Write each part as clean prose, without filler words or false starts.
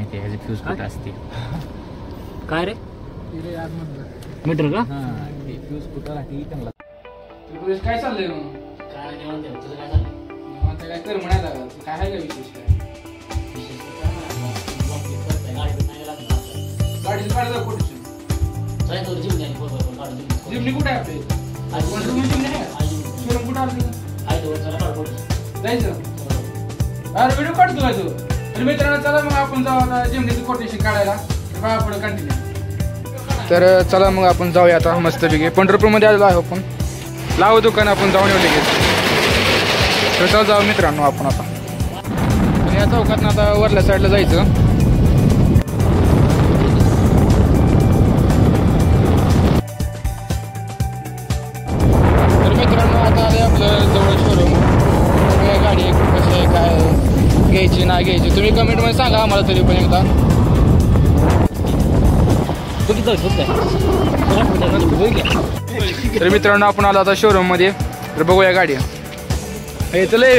माहिती आहे ह्याची फ्यूज कुठं असते. काय रे मीटर का? फ्यूज कुठं राहते त्यांना. काय चाललंय मग? काय निवांत आहे. तुझं काय चाललंय? काय कर म्हणायला काय आहे का विशेष काय? गाडीचं काढायचं कोटेशन जिमनी कुठे आहे आपली? जिमनी आहे शोरूम कुठं आलं जायचं. अरे व्हिडिओ काढतो का तू? तर मित्रांनो चला मग आपण जाऊ आता जिमनीचं कोटेशन काढायला. बघा पुढे कंटिन्यू. तर चला मग आपण जाऊया आता मस्तपैकी. पंढरपूरमध्ये आलेलो आहे आपण. लावू दुकान आपण जाऊन येऊ लगेच. तर चला जाऊ मित्रांनो आपण आता. या चौकातनं आता वरल्या साईडला जायचं. तर मित्रांनो आता आले आपलं जवळ शोरूम. गाडी कशी आहे काय घ्यायची ना घ्यायची तुम्ही कमेंटमध्ये सांगा आम्हाला तरी पण एकदा. तर मित्रांनो आपण आलो आता शोरूम मध्ये. तर बघूया गाडी हे चले.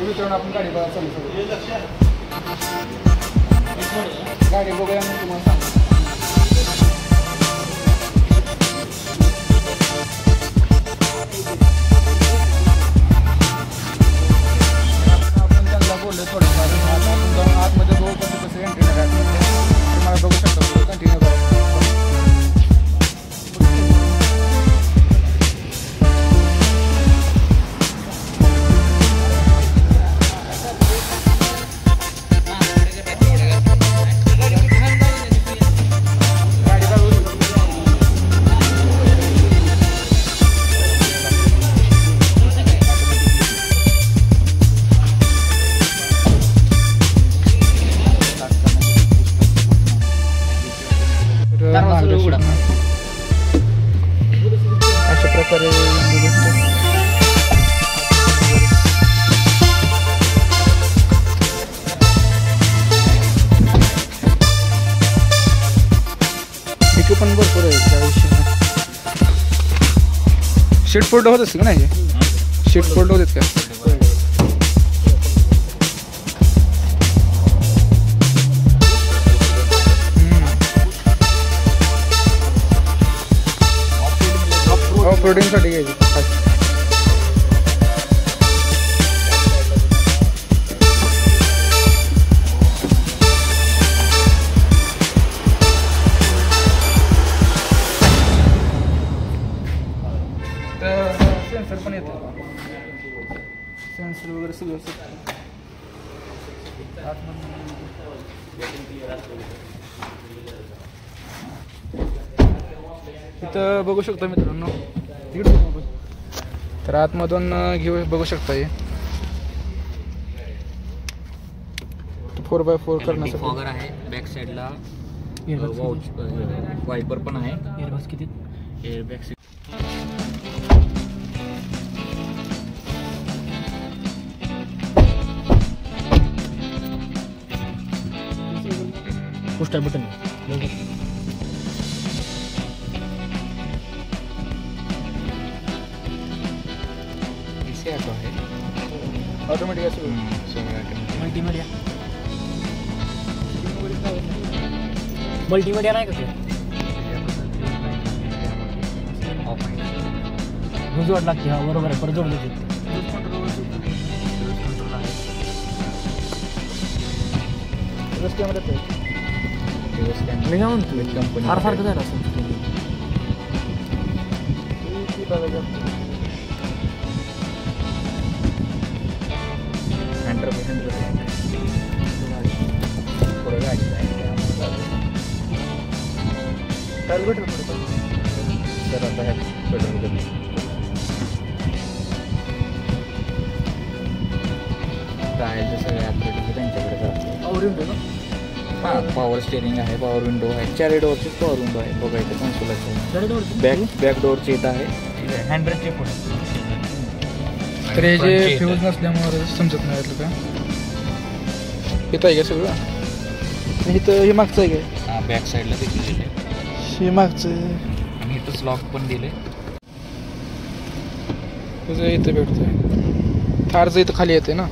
मित्रांनो आपण गाडी बघा चालू गाडी बघूया मग तुम्हाला सांगतो. आपण त्यांना बोललो थोडंफार आपण जाऊन आतमध्ये बघू कसं कसं एंट्री तुम्हाला बघू शकता. कंटिन्यू करा. अशा प्रकारे पिकअप पण भरपूर आहे. त्या विषयी शीट फोल्ड होत असते का नाही? शीट फोल्ड होत का? प्रोटीनसाठी घ्यायची. तर सेन्सर पण येतं. सेन्सर वगैरे सगळं इथं बघू शकता मित्रांनो. तर आतमधून घेऊ बघू शकता. हे 4x4 करण्यासाठी फॉगर आहे. बॅक साईडला वायपर पण आहे. एअरबॅग्स किती? एअरबॅग पुश बटन ऑटोमॅटिक असं मल्टीमीडिया. मल्टीमीडिया नाही का ते? गुजवट लागते. हा बरोबर आहे. परत जोडले फार फार झालं असं. तर आता ह्या पेट्रोल आहे सगळे ॲथलेटिक त्यांच्याकडे जातात. पॉवर विंडो ना. हां, पॉवर स्टेअरिंग आहे, पॉवर विंडो आहे, 4 डोअरचीच पॉवर विंडो आहे. बघा इथे कन्सोलचं बॅक डोअरची येत आहे. हँडब्रेकचे पुढे. तर हे जे फ्यूज नसल्यामुळे समजत नाही यातलं काय. इथं आहे का सगळं? इथं हे मागचं आहे काय? हां, बॅक साईडला देखील दिले. हे मागचं आणि इथंच लॉक पण दिले. तुझं इथं भेटतंय. थारचं इथं खाली येते ना.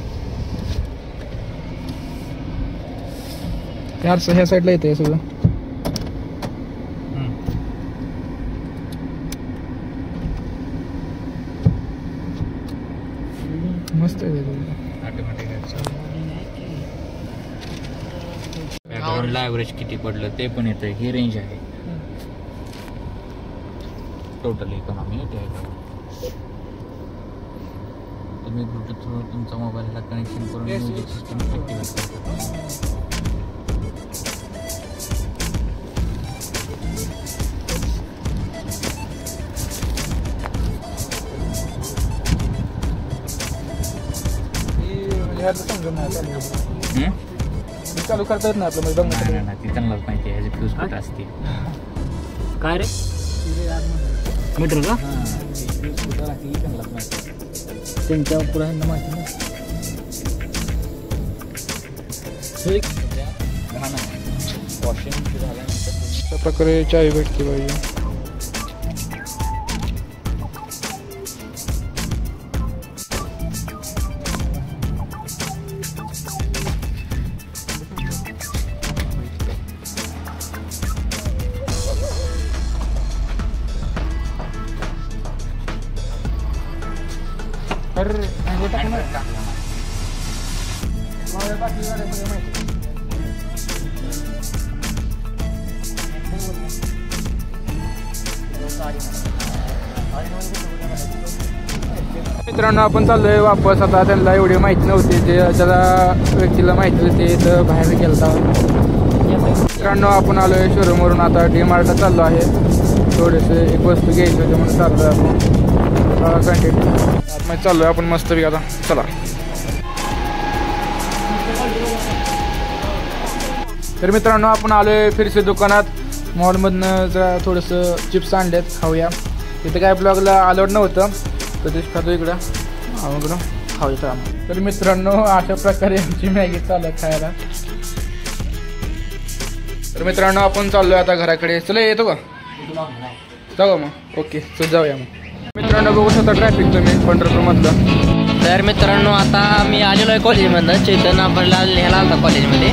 थारचं ह्या साईडला येते सगळं. मस्त आहे. ऑटोमॅटिक बॅकग्राऊंडला ॲव्हरेज किती पडलं ते पण येतं. ही रेंज आहे टोटल इकॉनॉमी. तुम्ही ब्लूटूथ थ्रू तुमच्या मोबाईलला कनेक्शन करून म्युझिक सिस्टम ॲक्टिवेट करता. समजून नाही चालू करता येत नाही आपलं. नाही, ती त्यांनाच माहिती आहे ह्याची फ्यूज कुठं असते. काय रे मीटर का? फ्यूज कुठं राहते त्यांनाच माहिती. त्यांच्या पुढे माहिती ना. घाण आहे. वॉशिंग झाल्यानंतर अशा प्रकारे चावी भेटते पाहिजे. मित्रांनो आपण चाललोय वापस. आता त्यांना एवढी माहिती नव्हती. जे ज्याला व्यक्तीला माहिती होती ते इथं बाहेर गेलता. मित्रांनो आपण आलोय शोरूमवरून. आता DMartला चाललो आहे. थोडेसे एक वस्तू घ्यायची होती म्हणून चाललोय आपण. कंटिन्यू आतमध्ये चाललोय आपण मस्तपैकी. आता चला. तर मित्रांनो आपण आलोय फिरसे दुकानात. मॉलमधनं जरा थोडंसं चिप्स आणलेत, खाऊया. तिथं काय ब्लॉगला अलाउड नव्हतं, कधीच खातो इकडं इकडं खाऊया. तर मित्रांनो अशा प्रकारे आमची मॅगी चालू आहे खायला. तर मित्रांनो आपण चाललोय आता घराकडे. चला येतो का? जाऊ मग. ओके चल जाऊया मग. मित्रांनो बघू शकता ट्रॅफिक तुम्ही पंढरपूरमधलं. तर मित्रांनो आता मी आलेलो आहे कॉलेजमधनं. चेतन आपल्याला न्यायला आलता कॉलेजमध्ये.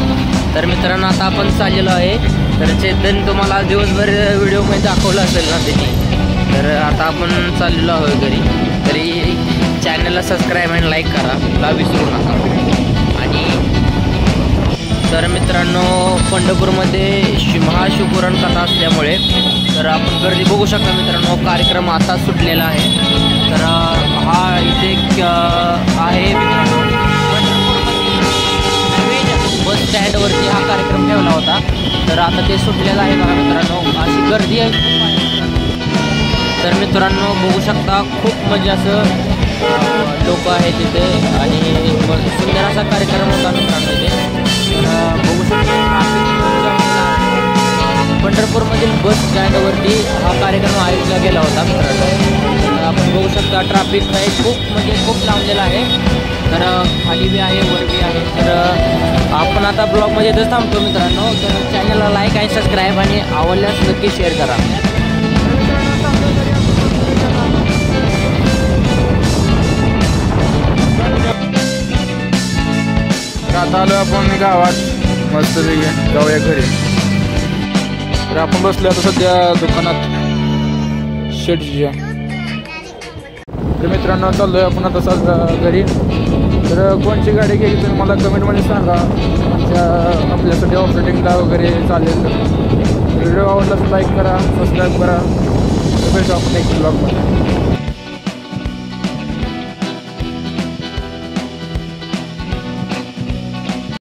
तर मित्रांनो आता आपण चाललेलो आहे. तर चेतन तुम्हाला दिवसभर व्हिडिओमध्ये दाखवलं असेल ना त्यांनी. तर आता आपण चाललेलो आहोत घरी. तरी चॅनलला सबस्क्राईब आणि लाईक करा विसरू नका. आणि तर मित्रांनो पंढरपूरमध्ये महाशिवपुराण कथा असल्यामुळे तर आपण गर्दी बघू शकता. मित्रांनो कार्यक्रम आता सुटलेला आहे. तर हा इथे आहे मित्रांनो बस स्टँडवरती हा कार्यक्रम ठेवला होता. तर आता ते सुटलेलं आहे बघा मित्रांनो. अशी गर्दी आहे. तर मित्रांनो बघू शकता खूप म्हणजे असं लोक आहेत तिथे. आणि सुंदर असा कार्यक्रम होता मित्रांनो इथे. तर बघू शकता पंढरपूरमधील बस स्टँडवरती हा कार्यक्रम आयोजिला गेला होता मित्रांनो. तर आपण बघू शकता ट्रॅफिक आहे खूप लांबलेला आहे. तर खाली बी आहे वर बी आहे. तर आपण आता ब्लॉगमध्ये इथंच थांबतो मित्रांनो. तर चॅनलला लाईक आणि सबस्क्राईब आणि आवडल्यास नक्की शेअर करा. आता आलो आपण गावात मस्त जाऊया घरी. तर आपण बसलो आता सध्या दुकानात शेडच्या. तर मित्रांनो चाललोय आपण आता घरी. तर कोणची गाडी घ्यायची तुम्ही मला कमेंटमध्ये सांगा. आपल्यासाठी ऑपरेटिंगला वगैरे चालेल. व्हिडिओ आवडला तर लाईक करा, सबस्क्राईब करा. भेटू आपण नेक्स्ट ब्लॉगमध्ये.